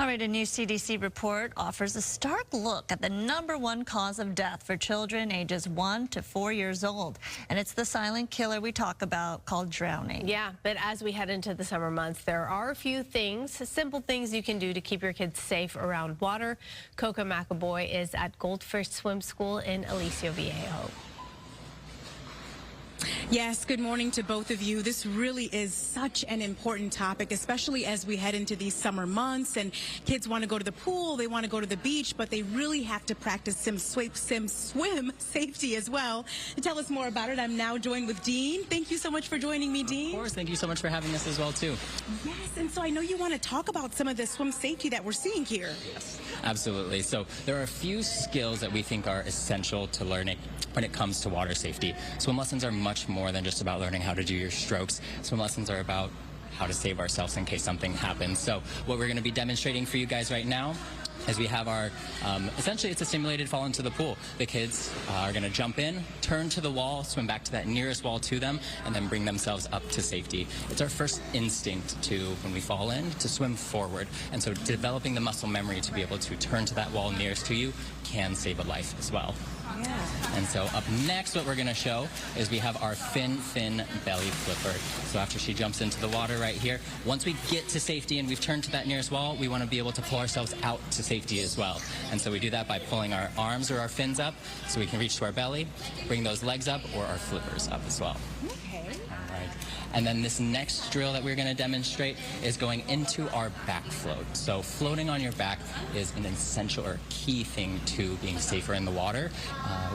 right, a new CDC report offers a stark look at the #1 cause of death for children ages 1 to 4 years old. And it's the silent killer we talk about called drowning. Yeah, but as we head into the summer months, there are a few things, simple things you can do to keep your kids safe around water. Koco McAboy is at Goldfish Swim School in Aliso, Viejo. Yes, good morning to both of you. This really is such an important topic, especially as we head into these summer months and kids want to go to the pool, they want to go to the beach, but they really have to practice swim safety as well. To tell us more about it, I'm now joined with Dean. Thank you so much for joining me, Dean. Of course, thank you so much for having us as well, too. Yes, and so I know you want to talk about some of the swim safety that we're seeing here. Yes, absolutely. So there are a few skills that we think are essential to learning when it comes to water safety. Swim lessons are much more than just about learning how to do your strokes. Swim lessons are about how to save ourselves in case something happens. So what we're going to be demonstrating for you guys right now is we have our, essentially it's a simulated fall into the pool. The kids are going to jump in, turn to the wall, swim back to that nearest wall to them, and then bring themselves up to safety. It's our first instinct to, when we fall in, to swim forward. And so developing the muscle memory to be able to turn to that wall nearest to you can save a life as well. Yeah. And so up next, what we're going to show is we have our fin belly flipper. So after she jumps into the water right here, once we get to safety and we've turned to that nearest wall, we want to be able to pull ourselves out to safety as well. And so we do that by pulling our arms or our fins up so we can reach to our belly, bring those legs up or our flippers up as well. Okay. All right. And then this next drill that we're going to demonstrate is going into our back float. So floating on your back is an essential or key thing to being safer in the water.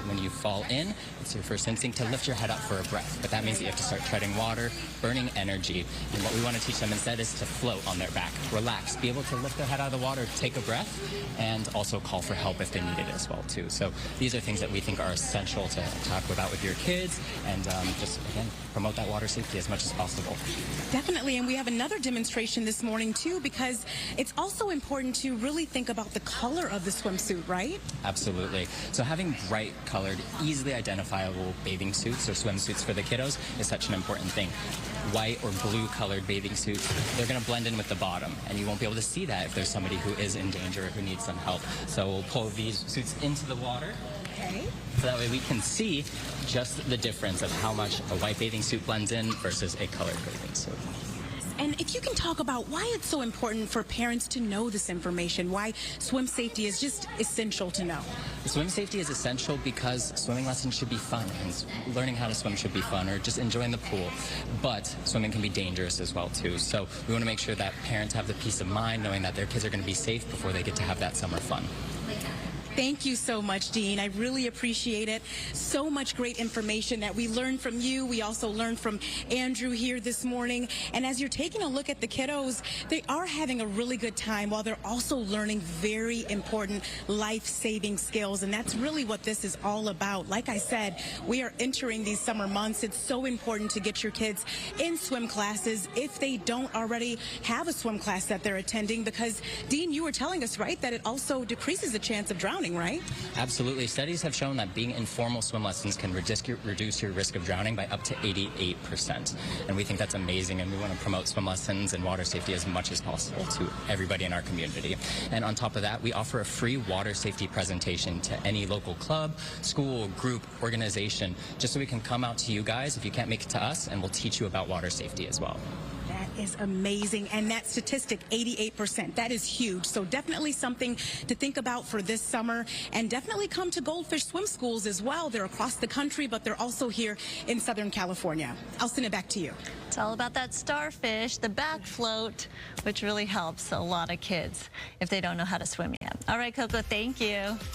When you fall in, it's your first instinct to lift your head up for a breath. But that means that you have to start treading water, burning energy. And what we want to teach them instead is to float on their back. Relax, be able to lift their head out of the water, take a breath, and also call for help if they need it as well, too. So these are things that we think are essential to talk about with your kids and just, again, promote that water safety as much as possible. Definitely, and we have another demonstration this morning too, because it's also important to really think about the color of the swimsuit, right? Absolutely. So having bright colored, easily identifiable bathing suits or swimsuits for the kiddos is such an important thing. White or blue colored bathing suits, they're going to blend in with the bottom, and you won't be able to see that if there's somebody who is in danger or who needs some help. So we'll pull these suits into the water. Okay. So that way we can see just the difference of how much a white bathing suit blends in versus a colored bathing suit. And if you can talk about why it's so important for parents to know this information, why swim safety is just essential to know. Swim safety is essential because swimming lessons should be fun, and learning how to swim should be fun, or just enjoying the pool. But swimming can be dangerous as well, too. So we want to make sure that parents have the peace of mind knowing that their kids are going to be safe before they get to have that summer fun. Thank you so much, Dean. I really appreciate it. So much great information that we learned from you. We also learned from Andrew here this morning. And as you're taking a look at the kiddos, they are having a really good time while they're also learning very important life-saving skills. And that's really what this is all about. Like I said, we are entering these summer months. It's so important to get your kids in swim classes if they don't already have a swim class that they're attending, because, Dean, you were telling us, right, that it also decreases the chance of drowning. Right? Absolutely. Studies have shown that being in formal swim lessons can reduce your risk of drowning by up to 88%. And we think that's amazing, and we want to promote swim lessons and water safety as much as possible to everybody in our community. And on top of that, we offer a free water safety presentation to any local club, school, group, organization, just so we can come out to you guys if you can't make it to us, and we'll teach you about water safety as well. That is amazing. And that statistic, 88%, that is huge. So definitely something to think about for this summer, and definitely come to Goldfish Swim Schools as well. They're across the country, but they're also here in Southern California. I'll send it back to you. It's all about that starfish, the back float, which really helps a lot of kids if they don't know how to swim yet. All right, Koco, thank you.